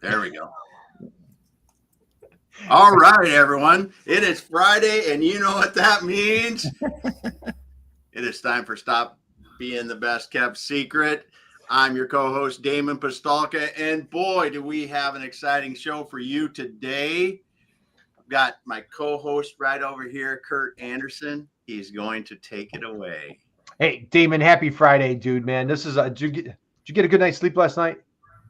There we go. All right, everyone. It is Friday, and you know what that means. It is time for Stop Being the Best Kept Secret. I'm your co-host, Damon Pistolka, and boy, do we have an exciting show for you today. I've got my co-host right over here, Curt Anderson. He's going to take it away. Hey, Damon, happy Friday, dude, man. This is did you get a good night's sleep last night?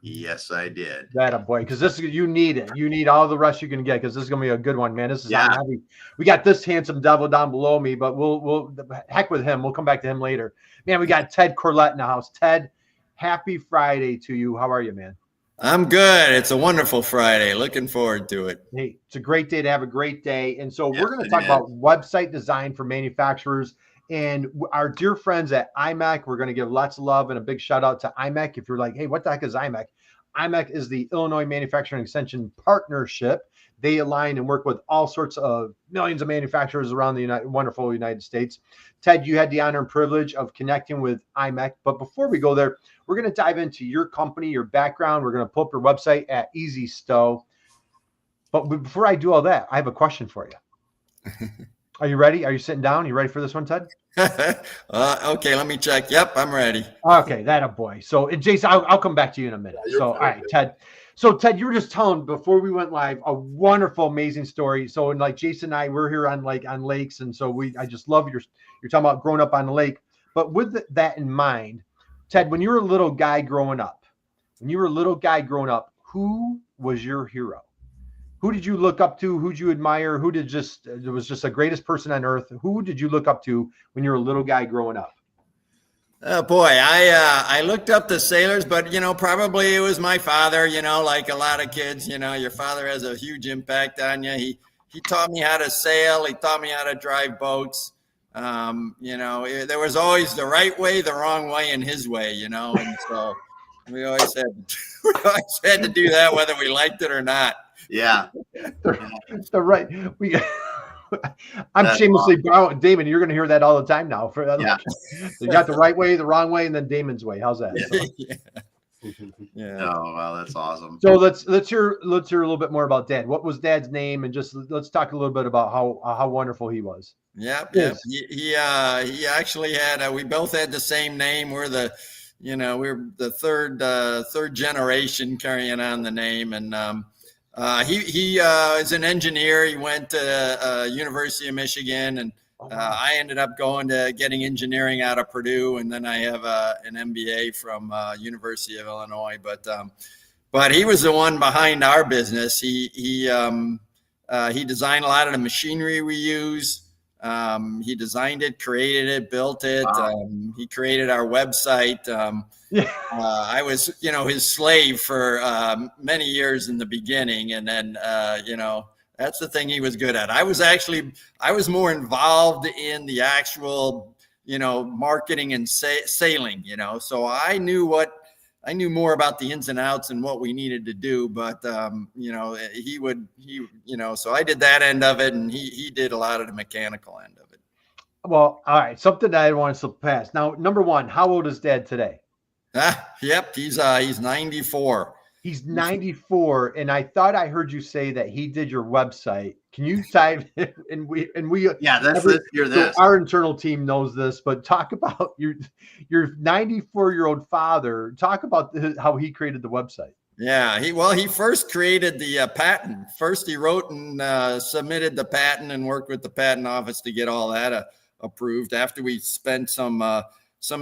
Yes, I did. That a boy, because this you need it. You need all the rest you can get because this is gonna be a good one, man. This is heavy. We got this handsome devil down below me, but we'll heck with him. We'll come back to him later. Man, we got Ted Corlett in the house. Ted, happy Friday to you. How are you, man? I'm good. It's a wonderful Friday. Looking forward to it. Hey, it's a great day to have a great day. And so we're going to talk about website design for manufacturers and our dear friends at IMEC. We're going to give lots of love and a big shout out to IMEC. If you're like, hey, what the heck is IMEC? IMEC is the Illinois Manufacturing Extension Partnership. They align and work with all sorts of millions of manufacturers around the wonderful United States. Ted, you had the honor and privilege of connecting with IMEC. But before we go there, we're going to dive into your company, your background. We're going to pull up your website at Easystow. But before I do all that, I have a question for you. Are you ready? Are you sitting down? You ready for this one, Ted? Okay, let me check. Yep, I'm ready. Okay, that a boy. So, Jason, I'll come back to you in a minute. So, all right, Ted. So, Ted, you were just telling before we went live a wonderful, amazing story. So, and like Jason and I, we're here on lakes, and so I just love you're talking about growing up on the lake. But with that in mind, Ted, when you were a little guy growing up, who was your hero? Who did you look up to? Who did you admire? Who did was just the greatest person on earth? Who did you look up to when you were a little guy growing up? Oh boy, I looked up to sailors, but probably it was my father. Like a lot of kids, your father has a huge impact on you. He taught me how to sail. He taught me how to drive boats. There was always the right way, the wrong way, and his way. And so we always had to do that whether we liked it or not. Yeah. the right. I'm shamelessly borrowing Damon. You're going to hear that all the time now. You got the right way, the wrong way, and then Damon's way. How's that? Yeah. Oh, wow, that's awesome. So let's hear a little bit more about Dad. What was Dad's name, and just let's talk a little bit about how wonderful he was. Yep. He actually had. We both had the same name. We're the third generation carrying on the name, and he is an engineer. He went to University of Michigan, and I ended up getting engineering out of Purdue, and then I have an MBA from University of Illinois. But he was the one behind our business. He designed a lot of the machinery we use. He designed it, created it, built it. Wow. He created our website. I was, his slave for many years in the beginning. And then, that's the thing he was good at. I was more involved in the actual, marketing and sailing, so I knew more about the ins and outs and what we needed to do. But, so I did that end of it, and he did a lot of the mechanical end of it. Well, all right. Something that I want to slip past. Now, number one, how old is Dad today? Yep. He's 94. He's 94. And I thought I heard you say that he did your website. Can you type and we let's hear this. So our internal team knows this, but talk about your 94-year-old father. Talk about how he created the website. Yeah, he first created the patent. First, he wrote and submitted the patent and worked with the patent office to get all that approved. After we spent some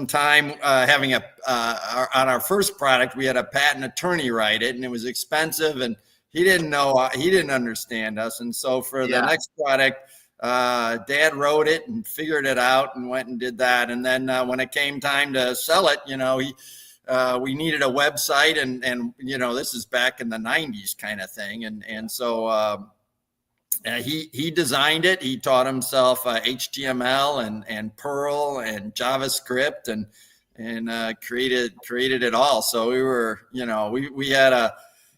time having on our first product, we had a patent attorney write it, and it was expensive, and he didn't understand us. And so for the next product, Dad wrote it and figured it out and went and did that. And then when it came time to sell it, we needed a website, and this is back in the 90s kind of thing. And so he designed it. He taught himself HTML and Perl and JavaScript and created it all. So we were,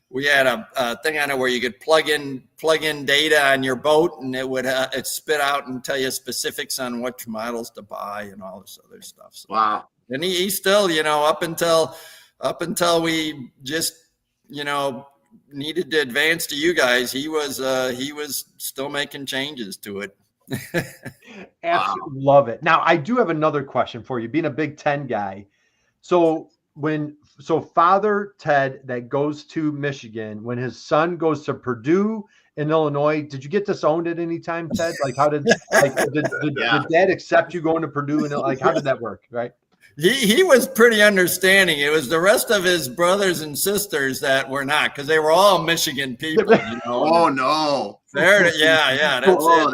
we had a thing on it where you could plug in data on your boat, and it would it spit out and tell you specifics on which models to buy and all this other stuff. So, wow. And he still, up until we just, needed to advance to you guys, he was still making changes to it. Absolutely love it. Now, I do have another question for you. Being a Big Ten guy, so Father Ted that goes to Michigan, when his son goes to Purdue in Illinois, did you get disowned at any time, Ted? Like, how did did Dad accept you going to Purdue, and like how did that work? Right. He was pretty understanding. It was the rest of his brothers and sisters that were not, because they were all Michigan people. You know? Oh no! Yeah.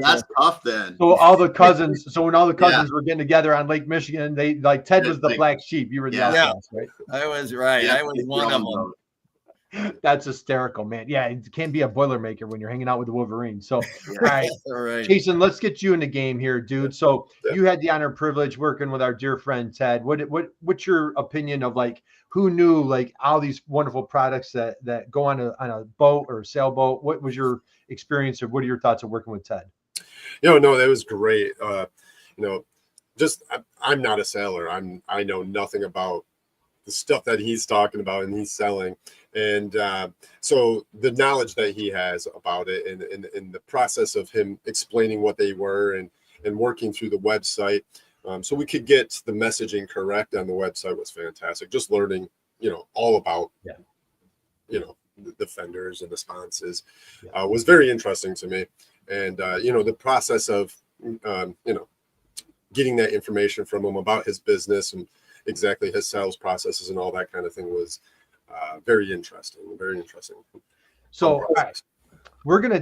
That's tough then. So all the cousins. So when all the cousins were getting together on Lake Michigan, they like Ted was the black sheep. You were the outcast, right? I was right. I was one of them. That's hysterical, man. Yeah, it can be a Boilermaker when you're hanging out with the Wolverines. So, all right, Jason, let's get you in the game here, dude. So you had the honor and privilege working with our dear friend Ted. What's your opinion of like who knew like all these wonderful products that go on a boat or a sailboat? What was your experience, or what are your thoughts of working with Ted? No, that was great. I'm not a sailor. I know nothing about the stuff that he's talking about and he's selling. And so the knowledge that he has about it and the process of him explaining what they were and working through the website so we could get the messaging correct on the website was fantastic. Just learning, all about, the fenders and the sconces was very interesting to me. And, the process of, getting that information from him about his business and exactly his sales processes and all that kind of thing was very interesting. So all right. We're going to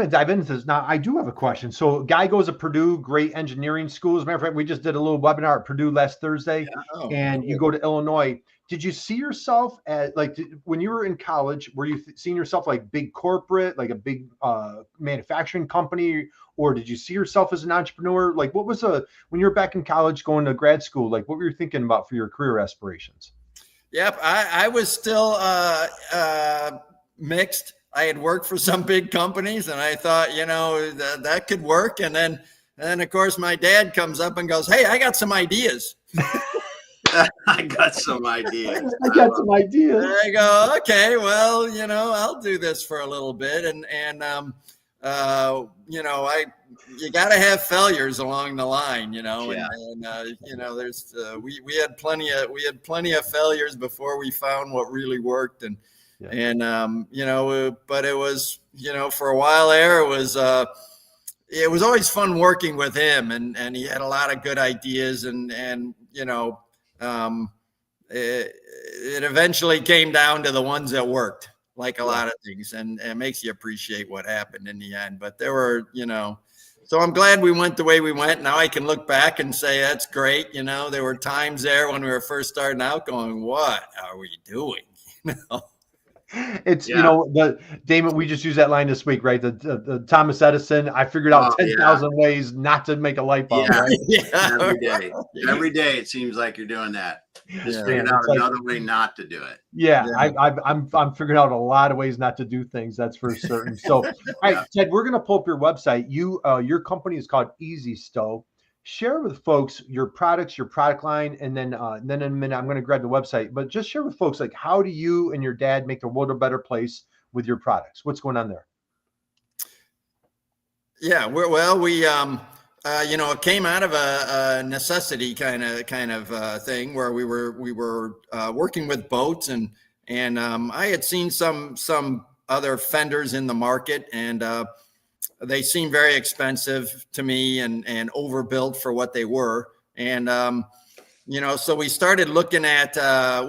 dive into this. Now, I do have a question. So guy goes to Purdue, great engineering school. As a matter of fact, we just did a little webinar at Purdue last Thursday, and you go to Illinois. Did you see yourself as when you were in college, were you seeing yourself like big corporate, like a big manufacturing company, or did you see yourself as an entrepreneur? Like what was when you were back in college going to grad school, like what were you thinking about for your career aspirations? Yep. I was still mixed. I had worked for some big companies and I thought, that could work. And then of course my dad comes up and goes, "Hey, I got some ideas." I got some ideas. I go, okay, well, I'll do this for a little bit. And you got to have failures along the line, there's, we had plenty of failures before we found what really worked. But it was, for a while there, it was always fun working with him and he had a lot of good ideas it eventually came down to the ones that worked, like a lot of things, and it makes you appreciate what happened in the end. But there were, so I'm glad we went the way we went. Now I can look back and say, that's great. There were times there when we were first starting out going, what are we doing? It's Damon, we just used that line this week, right? The Thomas Edison, I figured out 10,000 ways not to make a light bulb, right? Every day it seems like you're doing that. Just figuring out another way not to do it. I'm figuring out a lot of ways not to do things, that's for certain. So all right, Ted, we're gonna pull up your website. Your company is called Easystow. Share with folks your products, your product line, and then in a minute I'm going to grab the website. But just share with folks, like, how do you and your dad make the world a better place with your products? What's going on there? Yeah, we it came out of a necessity kind of thing where we were working with boats and I had seen some other fenders in the market and they seemed very expensive to me and overbuilt for what they were. And, so we started looking at,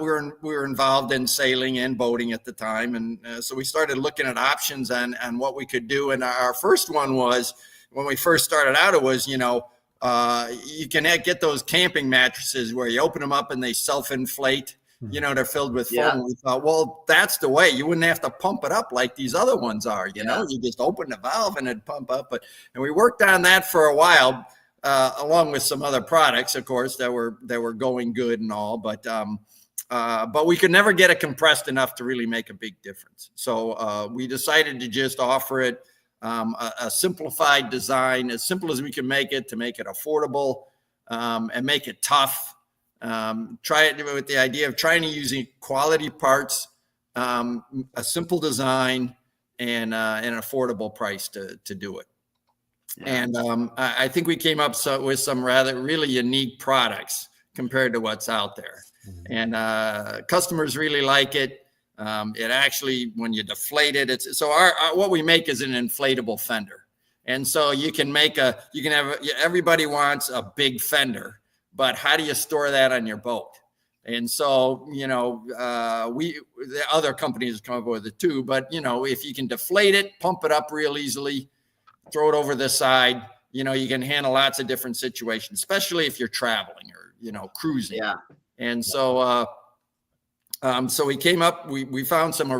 we were involved in sailing and boating at the time. And so we started looking at options on what we could do. And our first one was, when we first started out, it was, you can get those camping mattresses where you open them up and they self-inflate. They're filled with foam. Yeah. We thought, well, that's the way. You wouldn't have to pump it up like these other ones are. You just open the valve and it'd pump up. And we worked on that for a while, along with some other products, of course, that were going good and all. But we could never get it compressed enough to really make a big difference. So we decided to just offer it a simplified design, as simple as we can make it, to make it affordable and make it tough. Try it with the idea of trying to use quality parts a simple design, and an affordable price to do it. Yeah. And I think we came up with some really unique products compared to what's out there. And customers really like it. It actually, when you deflate it, it's so what we make is an inflatable fender. And so you can everybody wants a big fender, but how do you store that on your boat? And so, the other companies come up with it too, but if you can deflate it, pump it up real easily, throw it over the side, you can handle lots of different situations, especially if you're traveling or, cruising. Yeah. And so, so we came up, we found some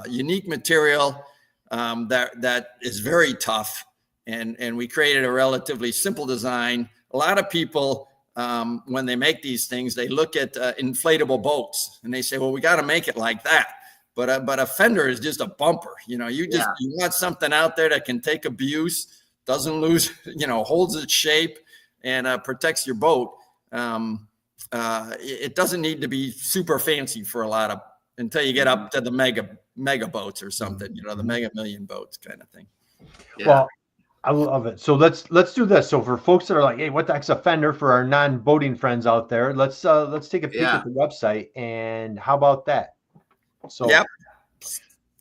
unique material that is very tough, and we created a relatively simple design. A lot of people, when they make these things, they look at inflatable boats and they say, well, we got to make it like that. But a fender is just a bumper. You want something out there that can take abuse, doesn't lose, holds its shape, and protects your boat. It doesn't need to be super fancy for until you get up to the mega boats or something, the mega million boats kind of thing. Yeah. Well, I love it. So let's do this. So for folks that are like, hey, what the heck's a fender, for our non-boating friends out there, let's take a peek at the website. And how about that? So yep.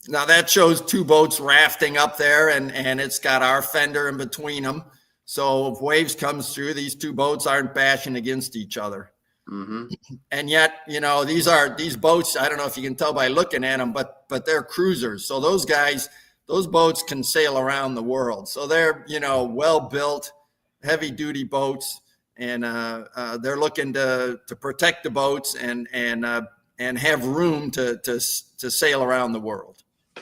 Now that shows two boats rafting up there, and it's got our fender in between them. So if waves comes through, these two boats aren't bashing against each other. Mm-hmm. And yet, these boats, I don't know if you can tell by looking at them, but they're cruisers. So those boats can sail around the world. So they're, well-built, heavy-duty boats, and they're looking to protect the boats and have room to sail around the world.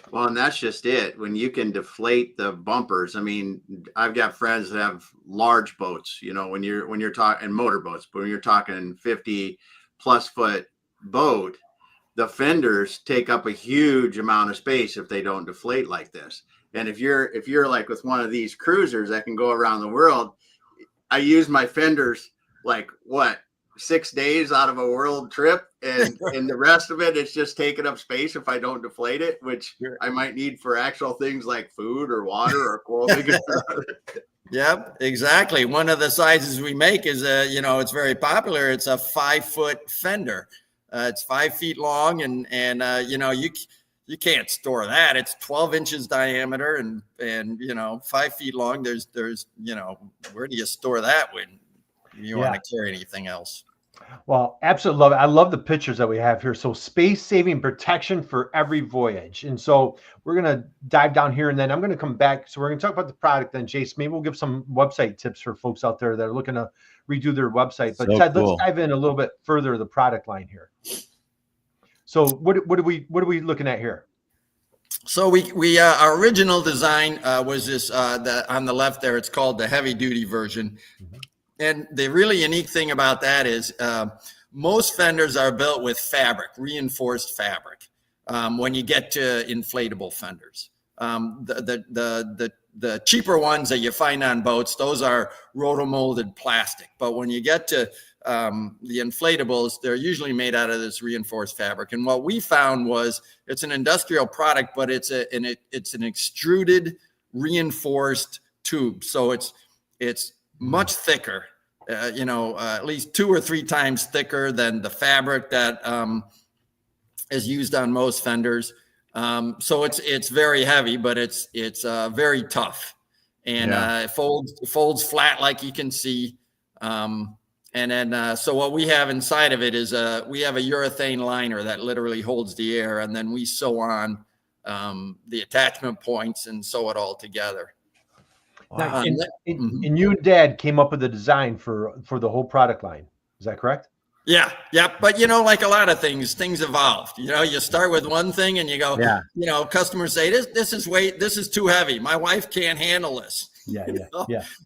Well, and that's just it. When you can deflate the bumpers, I mean, I've got friends that have large boats, when you're talking motorboats, but when you're talking 50+ foot boat, the fenders take up a huge amount of space if they don't deflate like this. And if you're like with one of these cruisers that can go around the world, I use my fenders 6 days out of a world trip, and the rest of it, it's just taking up space if I don't deflate it, which I might need for actual things like food or water or clothing. Yep, exactly. One of the sizes we make is it's very popular. It's a 5-foot fender. It's 5 feet long, and you can't store that. It's 12 inches diameter and 5 feet long. There's where do you store that when you want to carry anything else? Well, absolutely love it. I love the pictures that we have here. So space-saving protection for every voyage. And so we're going to dive down here, and then I'm going to come back. So we're going to talk about the product then, Jace. Maybe we'll give some website tips for folks out there that are looking to redo their website. But Ted, let's dive in a little bit further the product line here. So what are we looking at here? So we our original design was this on the left there. It's called the heavy duty version. Mm-hmm. And the really unique thing about that is most fenders are built with fabric, reinforced fabric. When you get to inflatable fenders, the cheaper ones that you find on boats, those are rotomolded plastic. But when you get to the inflatables, they're usually made out of this reinforced fabric. And what we found was it's an industrial product, but it's an extruded reinforced tube. So it's much thicker, at least 2 or 3 times thicker than the fabric that is used on most fenders. So it's very heavy, but it's very tough, and it folds flat like you can see. And then so what we have inside of it is we have a urethane liner that literally holds the air, and then we sew on the attachment points and sew it all together. Wow. And you and Dad came up with the design for the whole product line. Is that correct? Yeah. But like a lot of things evolved. You start with one thing and you go, customers say this is too heavy. My wife can't handle this. Yeah.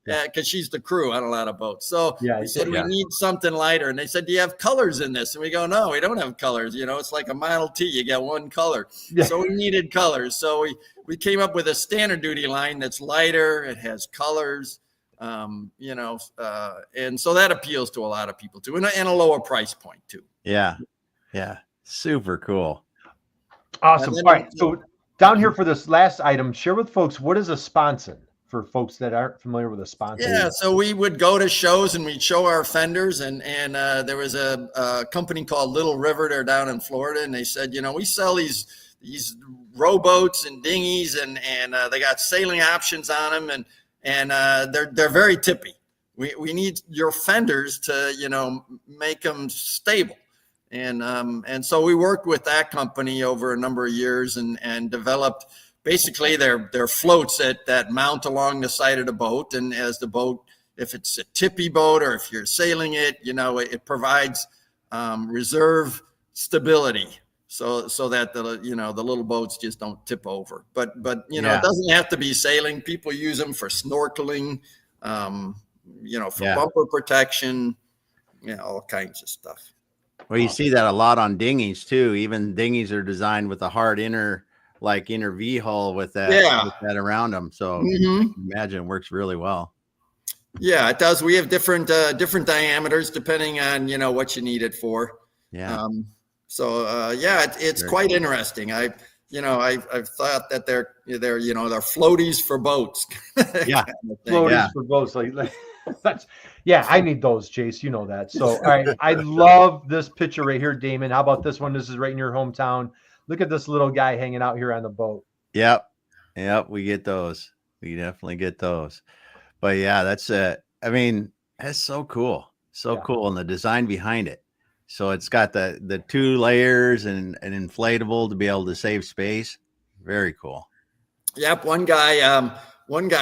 Because she's the crew on a lot of boats. So we said we need something lighter, and they said, do you have colors in this? And we go, no, we don't have colors. It's like a Model T. You get one color. Yeah. So we needed colors. So we came up with a standard duty line that's lighter. It has colors. And so that appeals to a lot of people too, and a lower price point too. Yeah. Super cool. Awesome. And then All right. So down here for this last item, share with folks, what is a sponson for folks that aren't familiar with a sponson? Yeah, so we would go to shows and we'd show our fenders, and there was a company called Little River. They're down in Florida, and they said, we sell these rowboats and dinghies, and they got sailing options on them, and they're very tippy. We need your fenders to make them stable, and so we worked with that company over a number of years and developed basically their floats that mount along the side of the boat, and as the boat, if it's a tippy boat or if you're sailing it, it provides reserve stability. So that the little boats just don't tip over, but it doesn't have to be sailing. People use them for snorkeling, for bumper protection, all kinds of stuff. Well, you see that a lot on dinghies too. Even dinghies are designed with a hard inner V hull with that around them. So imagine it works really well. Yeah, it does. We have different diameters depending on what you need it for. Yeah. It's very quite interesting. I've thought that they're floaties for boats. Yeah, floaties for boats. Like that's I need those, Chase. You know that. So all right, I love this picture right here, Damon. How about this one? This is right in your hometown. Look at this little guy hanging out here on the boat. Yep. We get those. We definitely get those. But yeah, that's that's so cool. So cool. And the design behind it. So it's got the 2 layers and an inflatable to be able to save space. Very cool. Yep. One guy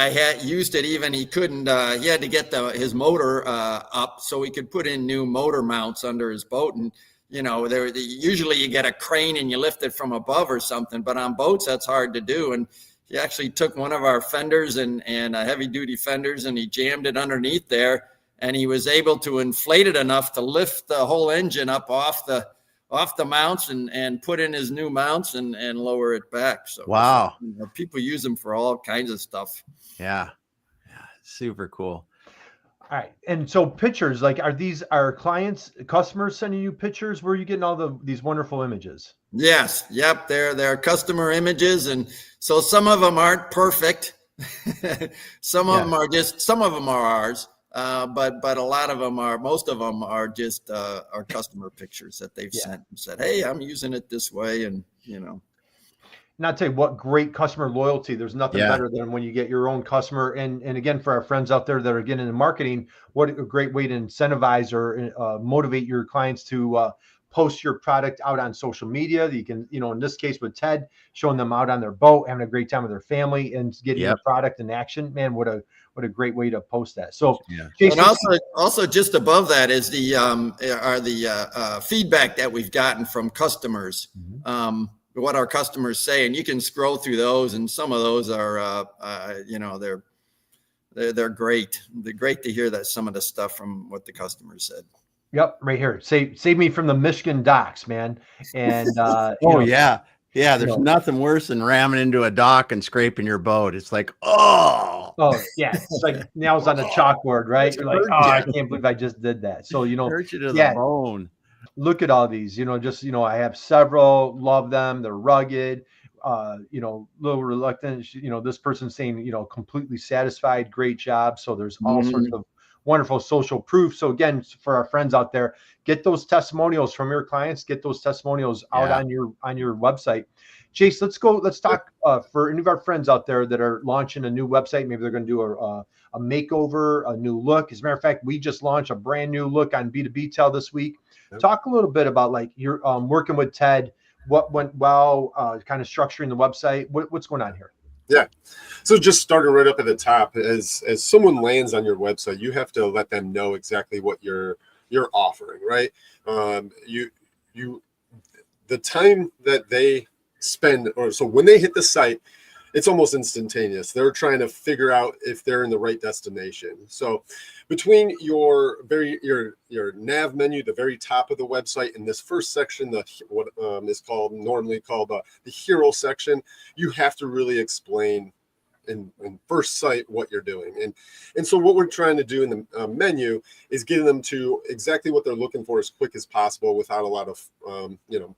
had used it. Even he couldn't. He had to get his motor up so he could put in new motor mounts under his boat. And usually you get a crane and you lift it from above or something. But on boats that's hard to do. And he actually took one of our fenders and heavy duty fenders, and he jammed it underneath there. And he was able to inflate it enough to lift the whole engine up off the mounts and put in his new mounts and lower it back. So wow, people use them for all kinds of stuff. Yeah, super cool. All right, and so pictures, like, are these our customers sending you pictures? Where are you getting all these wonderful images? Yes, yep, they're customer images, and so some of them aren't perfect. Some of them are ours. But a lot of them most of them are just our customer pictures that they've sent and said, hey, I'm using it this way. And, And I'll tell you what, great customer loyalty. There's nothing better than when you get your own customer. And again, for our friends out there that are getting into marketing, what a great way to incentivize or motivate your clients to post your product out on social media. You can, in this case with Ted, showing them out on their boat, having a great time with their family and getting your product in action. Man, what a great way to post that. So, Jason, and also just above that is the feedback that we've gotten from customers, what our customers say, and you can scroll through those, and some of those are, they're great. They're great to hear that some of the stuff from what the customers said. Yep, right here. Save me from the Michigan docks, man. And there's nothing worse than ramming into a dock and scraping your boat. It's like, oh yeah, it's like nails on a chalkboard, right? You're like, I can't believe I just did that. So hurt you to the bone. Look at all these. I have several. Love them. They're rugged. Little reluctant. This person's saying, completely satisfied. Great job. So there's all sorts of wonderful social proof. So again, for our friends out there, get those testimonials from your clients, get those testimonials out on your website. Chase, let's talk for any of our friends out there that are launching a new website. Maybe they're going to do a makeover, a new look. As a matter of fact, we just launched a brand new look on B2Btail this week. Yep. Talk a little bit about you're working with Ted, what went well, kind of structuring the website. What's going on here? Yeah. So just starting right up at the top, as someone lands on your website, you have to let them know exactly what you're offering, right? The time that they spend, so when they hit the site, it's almost instantaneous. They're trying to figure out if they're in the right destination. So between your nav menu, the very top of the website, and this first section, what is normally called the hero section, you have to really explain in first sight what you're doing. And so what we're trying to do in the menu is getting them to exactly what they're looking for as quick as possible without a lot of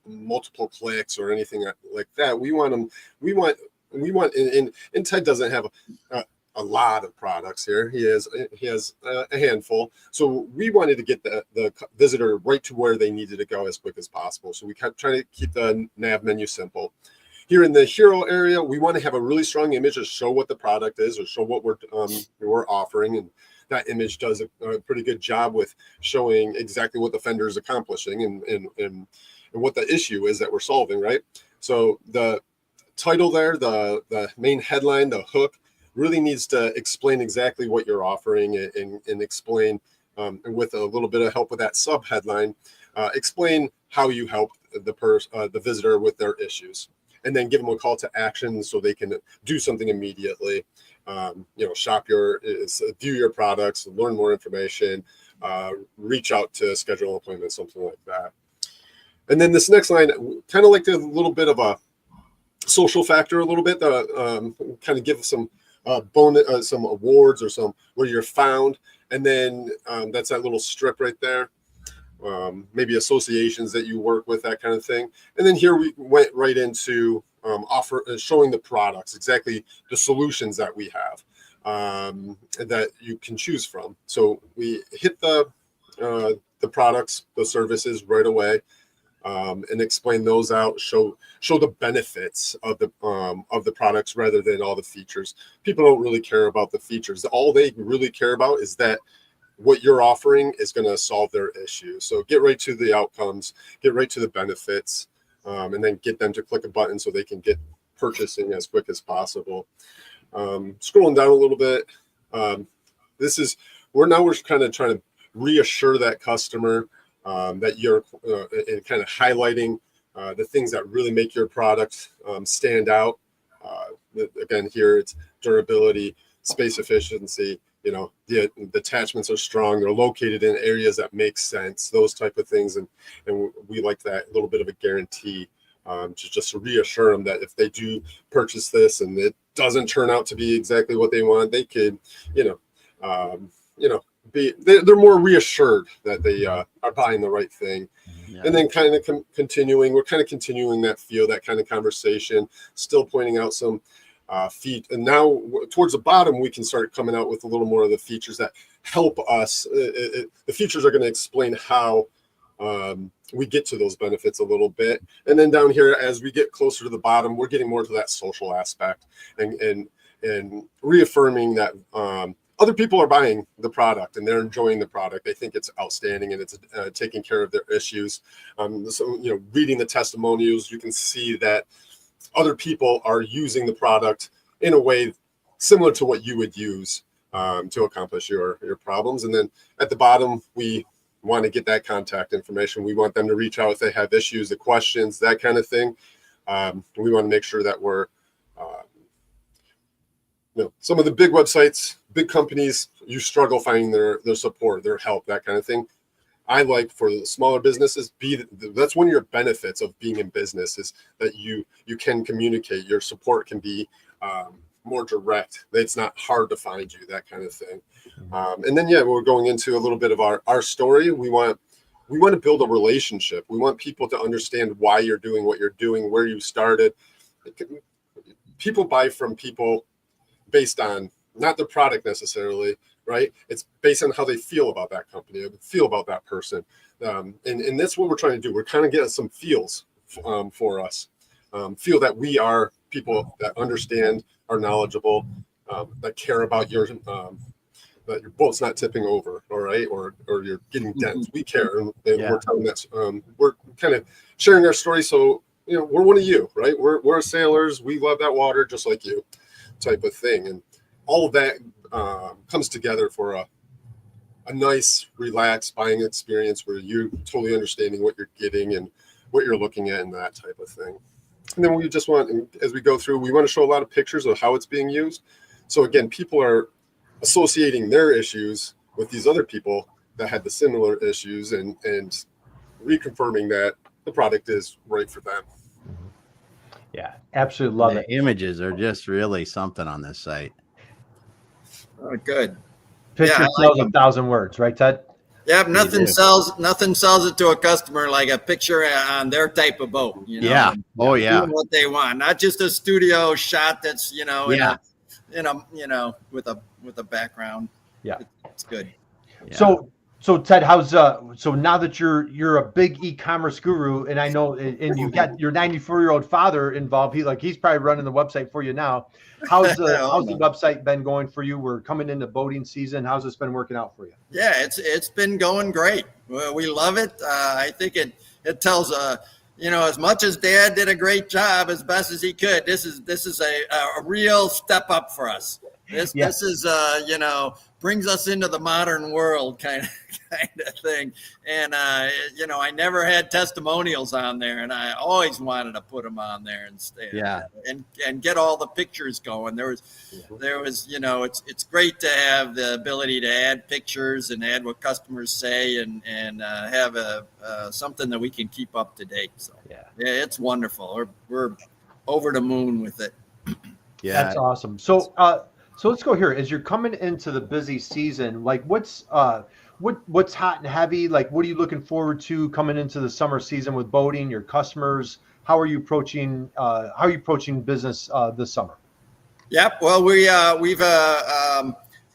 multiple clicks or anything like that. We want and Ted doesn't have a lot of products here. He has a handful. So we wanted to get the visitor right to where they needed to go as quick as possible. So we kept trying to keep the nav menu simple. Here in the hero area, we want to have a really strong image to show what the product is or show what we're offering. And that image does a pretty good job with showing exactly what the fender is accomplishing and what the issue is that we're solving, right? So the title there, the main headline, the hook, really needs to explain exactly what you're offering and explain, and with a little bit of help with that sub headline, explain how you help the visitor with their issues. And then give them a call to action so they can do something immediately. Shop view your products, learn more information, reach out to schedule an appointment, something like that. And then this next line, kind of like a little bit of a social factor, a little bit, kind of give some bonus, some awards or some where you're found. And then that's that little strip right there. Maybe associations that you work with, that kind of thing. And then here we went right into showing the products, exactly the solutions that we have that you can choose from. So we hit the products, the services right away, and explain those out. Show the benefits of the products rather than all the features. People don't really care about the features. All they really care about is that what you're offering is going to solve their issue. So get right to the outcomes, get right to the benefits, and then get them to click a button so they can get purchasing as quick as possible. Scrolling down a little bit, we're kind of trying to reassure that customer that you're and kind of highlighting the things that really make your product stand out. Again, here it's durability, space efficiency. The attachments are strong. They're located in areas that make sense, those type of things. And we like that little bit of a guarantee just to reassure them that if they do purchase this and it doesn't turn out to be exactly what they want, they could, they're more reassured that they are buying the right thing. Yeah. And then kind of continuing that feel, that kind of conversation, still pointing out some feet. And now towards the bottom, we can start coming out with a little more of the features that help us. The features are going to explain how we get to those benefits a little bit. And then down here, as we get closer to the bottom, we're getting more to that social aspect and reaffirming that other people are buying the product and they're enjoying the product. They think it's outstanding and it's taking care of their issues. So, reading the testimonials, you can see that other people are using the product in a way similar to what you would use to accomplish your problems. And then at the bottom, we want to get that contact information. We want them to reach out if they have issues, the questions, that kind of thing. We want to make sure that we're, some of the big websites, big companies, you struggle finding their support, their help, that kind of thing. I like for the smaller businesses, that's one of your benefits of being in business is that you can communicate. Your support can be more direct. It's not hard to find you, that kind of thing. And then, we're going into a little bit of our story. We want to build a relationship. We want people to understand why you're doing what you're doing, where you started. People buy from people based on not the product necessarily, right? It's based on how they feel about that company, feel about that person. And that's what we're trying to do. We're kind of getting some feels for us. Feel that we are people that understand, are knowledgeable, that care about that your boat's not tipping over, all right? Or you're getting dents. We care. And we're telling that, we're kind of sharing our story. So, we're one of you, right? We're sailors. We love that water just like you, type of thing. And all of that comes together for a nice, relaxed buying experience where you're totally understanding what you're getting and what you're looking at and that type of thing. And then we just want, as we go through, we want to show a lot of pictures of how it's being used. So again, people are associating their issues with these other people that had the similar issues and reconfirming that the product is right for them. Yeah, absolutely love it. The images are just really something on this site. Oh, good. Picture I tells like 1,000 words, right, Ted? Yep, do. nothing sells it to a customer like a picture on their type of boat, Yeah. Oh, yeah. doing what they want, not just a studio shot that's, in a with a background. Yeah. It's good. Yeah. So Ted, how's so now that you're a big e-commerce guru, and I know, and you got your 94-year-old father involved. He's probably running the website for you now. How's the website been going for you? We're coming into boating season. How's this been working out for you? Yeah, it's been going great. We love it. I think it tells as much as Dad did a great job as best as he could. This is a real step up for us. This is brings us into the modern world kind of thing. And I never had testimonials on there, and I always wanted to put them on there and get all the pictures going. There was it's great to have the ability to add pictures and add what customers say and have something that we can keep up to date. So it's wonderful. We're over the moon with it. Yeah, that's awesome. So let's go here. As you're coming into the busy season, like what's hot and heavy? Like, what are you looking forward to coming into the summer season with boating? Your customers, how are you approaching business this summer? Yep. Well,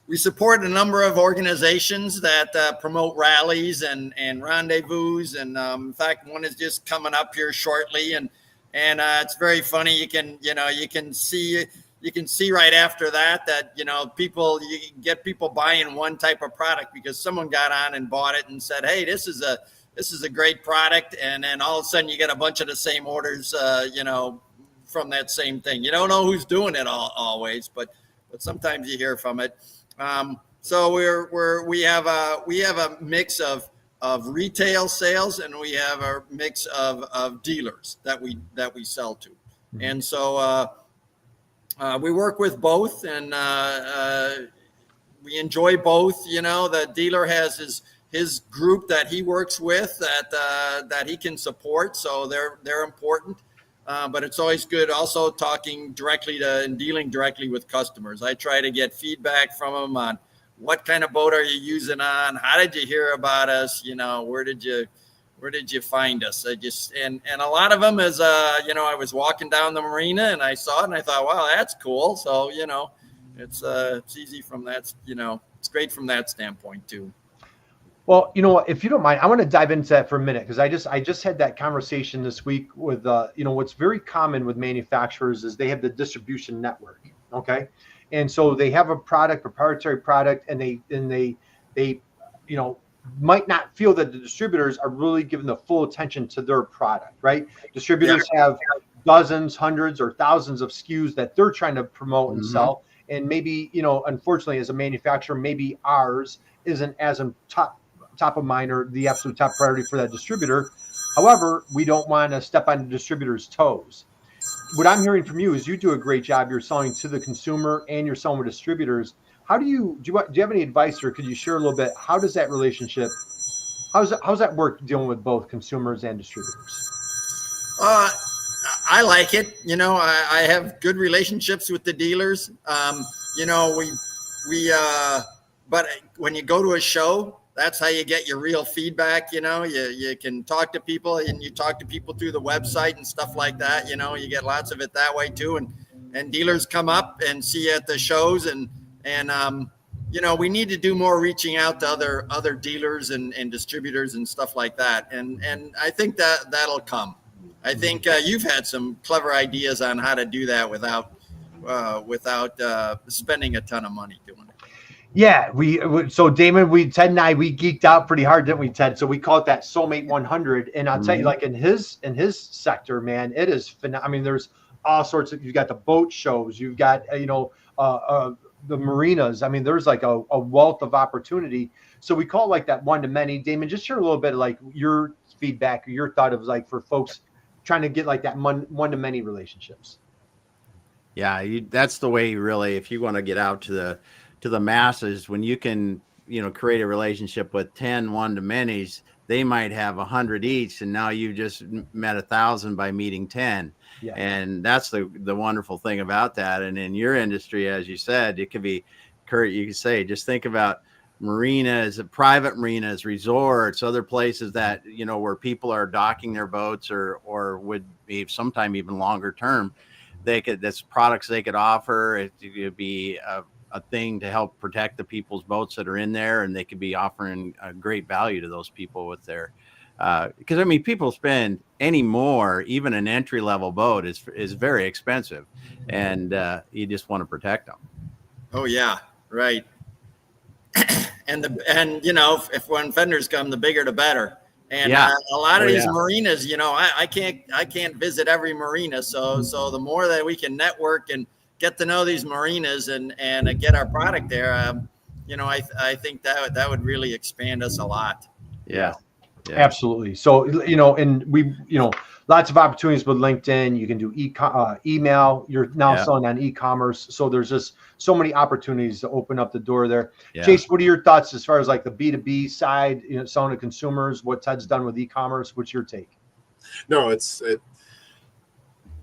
we support a number of organizations that promote rallies and rendezvous, and in fact, one is just coming up here shortly, and it's very funny. You can see right after that you get people buying one type of product because someone got on and bought it and said, hey, this is a great product. And then all of a sudden you get a bunch of the same orders, from that same thing. You don't know who's doing it always, but sometimes you hear from it. So we have a mix of retail sales, and we have a mix of dealers that we sell to. Mm-hmm. And so, we work with both, and we enjoy both. The dealer has his group that he works with that he can support, so they're important. But it's always good also talking directly to and dealing directly with customers. I try to get feedback from them on what kind of boat are you using on, how did you hear about us, where did you find us? And a lot of them is, I was walking down the marina and I saw it and I thought, wow, that's cool. So, it's easy from that, it's great from that standpoint too. Well, if you don't mind, I want to dive into that for a minute, because I just had that conversation this week with, what's very common with manufacturers is they have the distribution network. Okay. And so they have a proprietary product, and they might not feel that the distributors are really giving the full attention to their product, right? Distributors have dozens, hundreds, or thousands of SKUs that they're trying to promote and sell. And maybe, unfortunately, as a manufacturer, maybe ours isn't as top of mind or the absolute top priority for that distributor. However, we don't want to step on the distributor's toes. What I'm hearing from you is you do a great job. You're selling to the consumer and you're selling with distributors. How do you have any advice, or could you share a little bit? How does that relationship, how's that work dealing with both consumers and distributors? I like it. I have good relationships with the dealers. But when you go to a show, that's how you get your real feedback. You can talk to people, and you talk to people through the website and stuff like that. You get lots of it that way too. And dealers come up and see you at the shows, and we need to do more reaching out to other dealers and distributors and stuff like that. And I think that'll come. I think you've had some clever ideas on how to do that without spending a ton of money doing it. Yeah, so Damon, Ted and I, we geeked out pretty hard, didn't we, Ted? So we call it that Soulmate 100. And I'll tell you, like in his sector, man, it is phenomenal. I mean, there's all sorts of, you've got the boat shows, you've got, the marinas. I mean, there's like a wealth of opportunity. So we call it like that one to many. Damon, just share a little bit of like your feedback or your thought of like for folks trying to get like that one to many relationships. Yeah, that's the way really, if you want to get out to the masses, when you can, create a relationship with 10 one to manys, they might have 100 each, and now you just met 1,000 by meeting 10. Yeah. And that's the wonderful thing about that. And in your industry, as you said, it could be, Curt, you could say, just think about marinas, private marinas, resorts, other places that, you know, where people are docking their boats or would be sometime even longer term. That's products they could offer. It could be a thing to help protect the people's boats that are in there, and they could be offering a great value to those people with their, because I mean, people spend anymore, even an entry level boat is very expensive, and you just want to protect them. Oh yeah, right. And you know, if when fenders come, the bigger the better. And a lot of these marinas, you know, I can't visit every marina. So the more that we can network and get to know these marinas and get our product there, you know, I think that would really expand us a lot. Yeah. Absolutely. So, you know, and we, you know, lots of opportunities with LinkedIn. You can do email. You're now selling on e-commerce. So there's just so many opportunities to open up the door there. Yeah. Jason, what are your thoughts as far as like the B2B side, you know, selling to consumers, what Ted's done with e-commerce? What's your take? No, and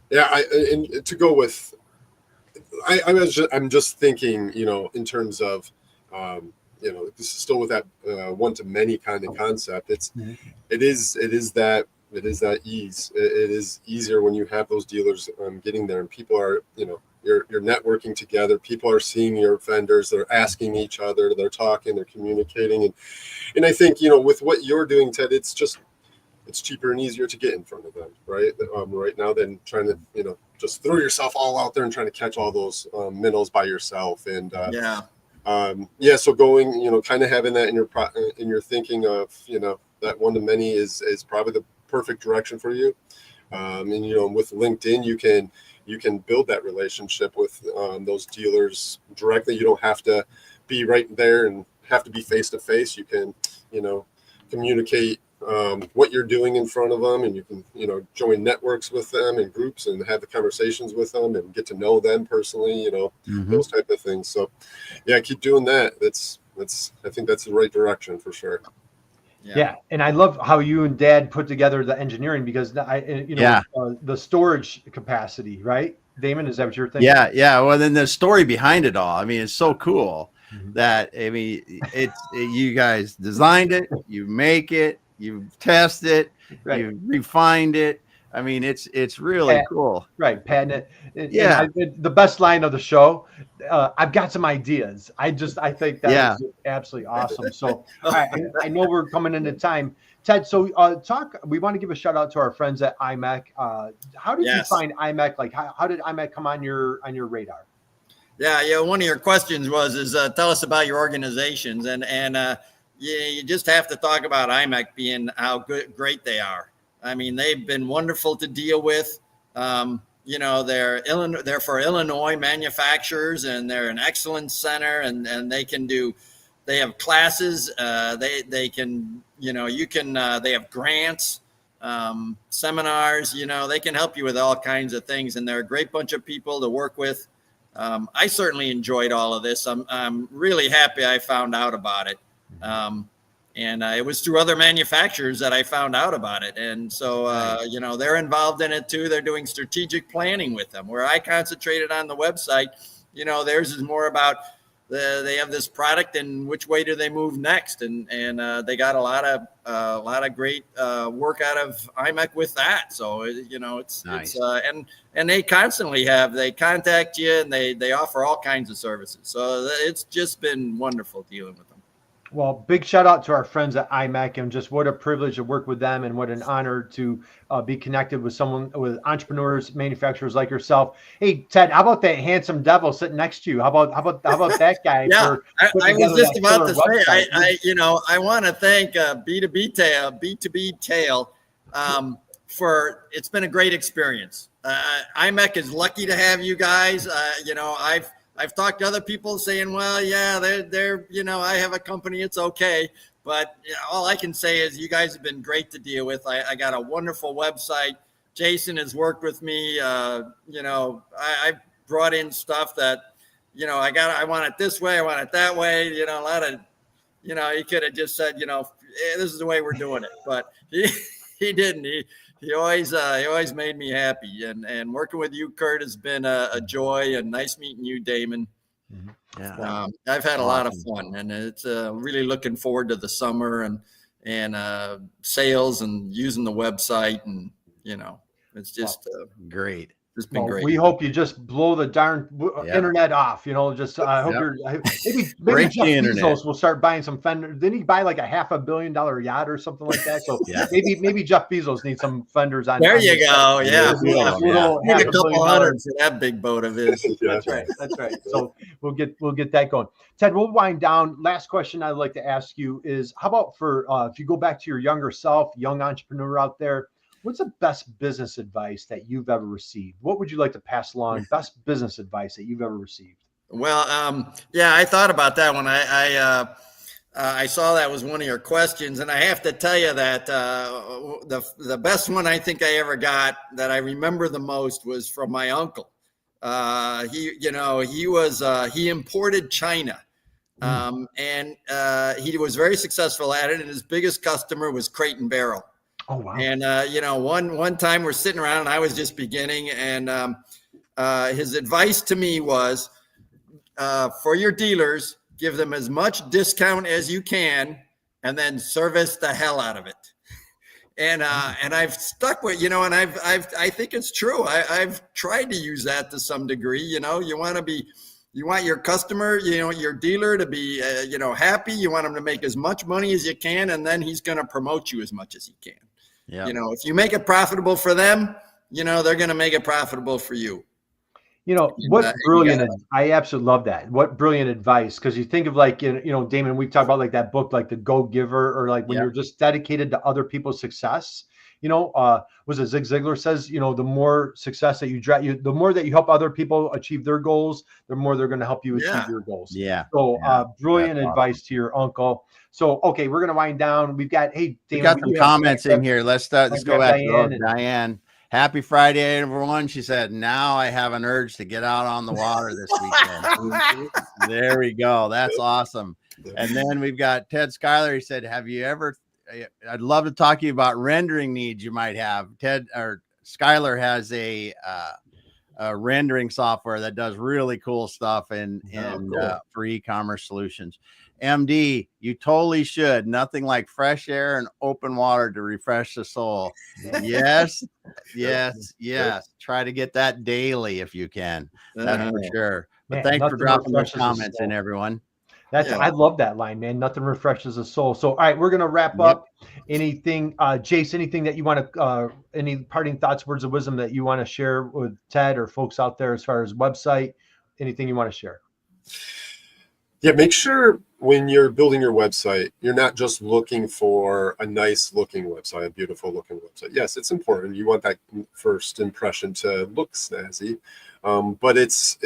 to go with, I'm just thinking, you know, in terms of, you know, this is still with that one to many kind of concept. It is that ease. It is easier when you have those dealers getting there, and people are, you know, you're networking together. People are seeing your vendors. They're asking each other. They're talking. They're communicating, and I think, you know, with what you're doing, Ted, it's cheaper and easier to get in front of them, right? Right now, than trying to, you know, just throw yourself all out there and trying to catch all those minnows by yourself. And so going, you know, kind of having that in your thinking of, you know, that one to many is probably the perfect direction for you. And, you know, with LinkedIn, you can build that relationship with those dealers directly. You don't have to be right there and have to be face to face. You can, you know, communicate what you're doing in front of them, and you can, you know, join networks with them and groups and have the conversations with them and get to know them personally, you know, those type of things. So yeah, keep doing that. I think that's the right direction for sure. Yeah. And I love how you and Dad put together the engineering, because the storage capacity, right? Damon, is that what you're thinking? Yeah. Well, then the story behind it all. I mean, it's so cool that, I mean, you guys designed it, you make it, you test it, you refined it. I mean, it's really cool. Right. Patent it. And the best line of the show, I've got some ideas. I think that is absolutely awesome. So I know we're coming into time. Ted, so we want to give a shout out to our friends at IMEC. How did you find IMEC? Like how did IMEC come on your radar? Yeah. One of your questions is tell us about your organizations, and you just have to talk about IMEC being how great they are. I mean, they've been wonderful to deal with. You know, they're for Illinois manufacturers, and they're an excellence center, and they have classes. They can, you know, they have grants, seminars, you know, they can help you with all kinds of things, and they're a great bunch of people to work with. I certainly enjoyed all of this. I'm really happy I found out about it. And it was through other manufacturers that I found out about it. And so, you know, they're involved in it too. They're doing strategic planning with them, where I concentrated on the website. You know, theirs is more about they have this product and which way do they move next. And they got a lot of great work out of IMEC with that. So, you know, it's and they constantly they contact you, and they offer all kinds of services. So it's just been wonderful dealing with them. Well, big shout out to our friends at IMEC, and just what a privilege to work with them, and what an honor to be connected with with entrepreneurs, manufacturers like yourself. Hey, Ted, how about that handsome devil sitting next to you? How about that guy? Yeah, I was just about to say, I want to thank B2Btail for, it's been a great experience. IMEC is lucky to have you guys. I've talked to other people saying, well, yeah, they're, I have a company, it's okay. But all I can say is you guys have been great to deal with. I got a wonderful website. Jason has worked with me. I brought in stuff that, I want it this way, I want it that way. A lot of, he could have just said, this is the way we're doing it. But he didn't. He always made me happy. And working with you, Curt, has been a joy, and nice meeting you, Damon. Yeah. I've had a lot of fun, and it's really looking forward to the summer and sales and using the website, and it's just great. It's been great. We hope you just blow the darn internet off. Just I hope you're maybe Jeff Bezos will start buying some fenders. Didn't he buy like a $500 million yacht or something like that? So maybe Jeff Bezos needs some fenders on. There you go. Yeah. Need a couple hundred for that big boat of his. That's right. So we'll get that going. Ted, we'll wind down. Last question I'd like to ask you is, how about for if you go back to your younger self, young entrepreneur out there, what's the best business advice that you've ever received? What would you like to pass along? Best business advice that you've ever received? Well, I thought about that when I saw that was one of your questions, and I have to tell you that the best one I think I ever got that I remember the most was from my uncle. He imported China, and he was very successul at it, and his biggest customer was Crate and Barrel. Oh, wow. And, one time we're sitting around and I was just beginning, and his advice to me was, for your dealers, give them as much discount as you can and then service the hell out of it. And I've stuck with, and I think it's true. I've tried to use that to some degree. You want your customer, your dealer to be, happy. You want him to make as much money as you can, and then he's going to promote you as much as he can. Yeah. If you make it profitable for them, they're going to make it profitable for you. What brilliant, I absolutely love that. What brilliant advice. Cause you think of like, Damon, we've talked about like that book, like The Go Giver, or like when you're just dedicated to other people's success, was it Zig Ziglar says, the more success that you drive, the more that you help other people achieve their goals, the more they're going to help you achieve your goals. Yeah. So brilliant advice to your uncle. So, okay, we're going to wind down. We've got, Damon, we got some comments in here. Let's go back to Diane. Happy Friday, everyone. She said, now I have an urge to get out on the water this weekend. There we go. That's awesome. And then we've got Ted Schuyler. He said, I'd love to talk to you about rendering needs you might have. Schuyler has a rendering software that does really cool stuff for e-commerce solutions. MD, you totally should. Nothing like fresh air and open water to refresh the soul. Yes. Try to get that daily if you can. That's for sure. But thanks for dropping those comments in, everyone. I love that line, man. Nothing refreshes the soul. So, all right, we're going to wrap up. Anything, Jace, anything that you want to, any parting thoughts, words of wisdom that you want to share with Ted or folks out there as far as website, anything you want to share? Yeah, make sure when you're building your website, you're not just looking for a nice looking website, a beautiful looking website. Yes, it's important. You want that first impression to look snazzy, but it's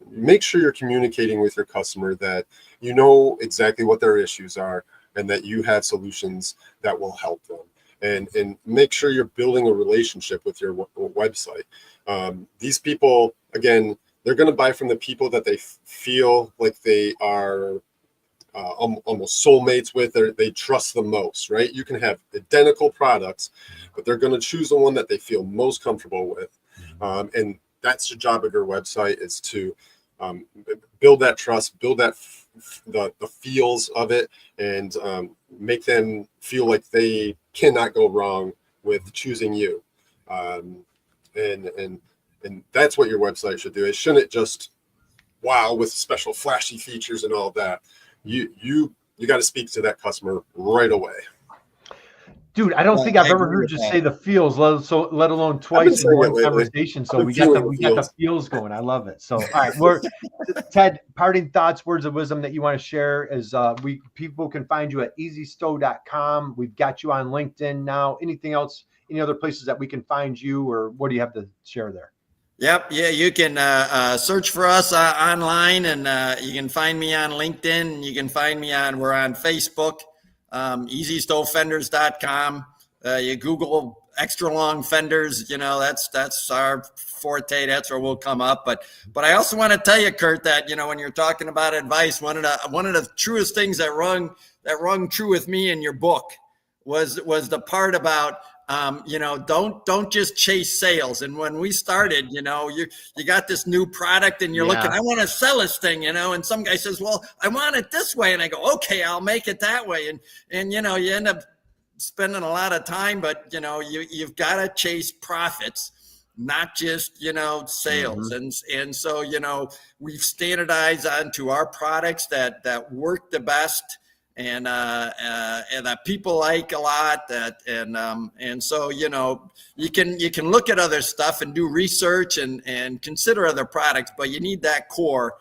make sure you're communicating with your customer that you know exactly what their issues are and that you have solutions that will help them. And make sure you're building a relationship with your website. These people, again, they're going to buy from the people that they feel like they are almost soulmates with, or they trust the most, right? You can have identical products, but they're going to choose the one that they feel most comfortable with. And that's the job of your website, is to build that trust, build that the feels of it, and make them feel like they cannot go wrong with choosing you. And that's what your website should do. It shouldn't just wow with special flashy features and all that. You got to speak to that customer right away. Dude, I don't think I've ever heard you say the feels, let alone twice in one conversation. So we got the feels going. I love it. So, all right, Ted, parting thoughts, words of wisdom that you want to share is people can find you at easystow.com. We've got you on LinkedIn now. Anything else, any other places that we can find you, or what do you have to share there? Yep. Yeah, you can search for us online, and you can find me on LinkedIn. You can find me we're on Facebook, easystowfenders.com. You Google extra long fenders, that's our forte. That's where we'll come up. But I also want to tell you, Curt, that, when you're talking about advice, one of the truest things that rung true with me in your book was the part about, don't just chase sales. And when we started, you got this new product and you're looking, I want to sell this thing, and some guy says, well, I want it this way. And I go, okay, I'll make it that way. And you end up spending a lot of time, but you've got to chase profits, not just, sales. And so, we've standardized onto our products that work the best, and that people like a lot, and so you can look at other stuff and do research and consider other products, but you need that core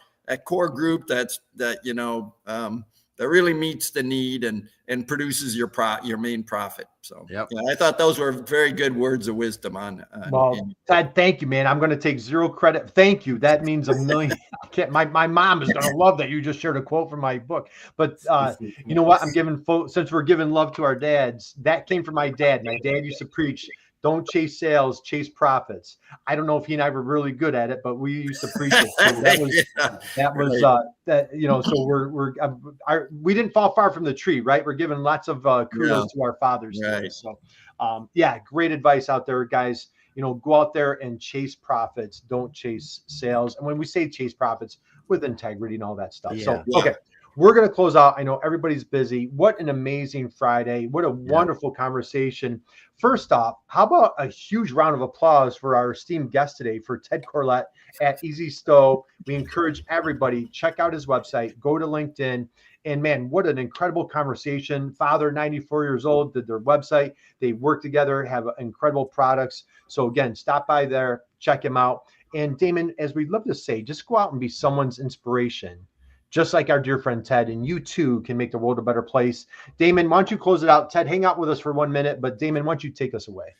group that really meets the need and produces your main profit. So I thought those were very good words of wisdom on Ted, thank you, man. I'm going to take zero credit. Thank you. That means a million. My mom is going to love that you just shared a quote from my book. But you know what? Since we're giving love to our dads, that came from my dad. My dad used to preach, don't chase sales, chase profits. I don't know if he and I were really good at it, but we used to preach it. So we didn't fall far from the tree, right? We're giving lots of kudos to our fathers. Right. So, great advice out there, guys. Go out there and chase profits. Don't chase sales. And when we say chase profits, with integrity and all that stuff. Okay. We're going to close out. I know everybody's busy. What an amazing Friday. What a wonderful conversation. First off, how about a huge round of applause for our esteemed guest today, for Ted Corlett at Easystow. We encourage everybody, check out his website, go to LinkedIn. And man, what an incredible conversation. Father, 94 years old, did their website. They work together, have incredible products. So again, stop by there, check him out. And Damon, as we love to say, just go out and be someone's inspiration, just like our dear friend Ted, and you too can make the world a better place. Damon, why don't you close it out? Ted, hang out with us for 1 minute, but Damon, why don't you take us away?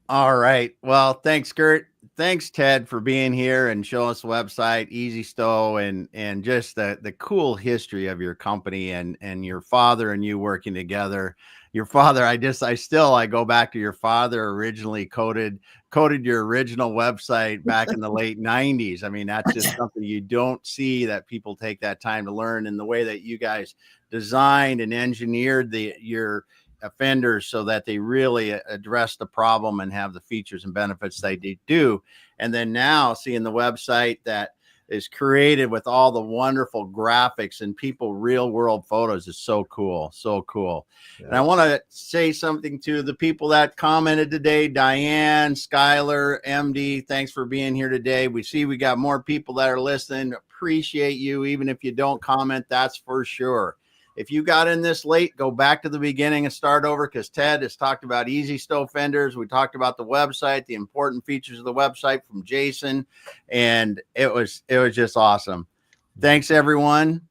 All right. Well, thanks, Curt. Thanks, Ted, for being here and showing us the website, Easystow, and just the cool history of your company and your father and you working together. Your father, I go back to your father originally coded your original website back in the late 90s. I mean, that's just something you don't see, that people take that time to learn, and the way that you guys designed and engineered your offenders so that they really address the problem and have the features and benefits they do. And then now seeing the website that is created with all the wonderful graphics and people real world photos is so cool. So cool. Yeah. And I want to say something to the people that commented today. Diane, Skylar, MD, thanks for being here today. We see we got more people that are listening. Appreciate you. Even if you don't comment, that's for sure. If you got in this late, go back to the beginning and start over, because Ted has talked about Easystow Fenders. We talked about the website, the important features of the website from Jason, and it was just awesome. Thanks, everyone.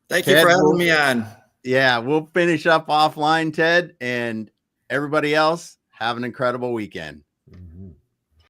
Thank you for having me on. Yeah, we'll finish up offline, Ted, and everybody else, have an incredible weekend.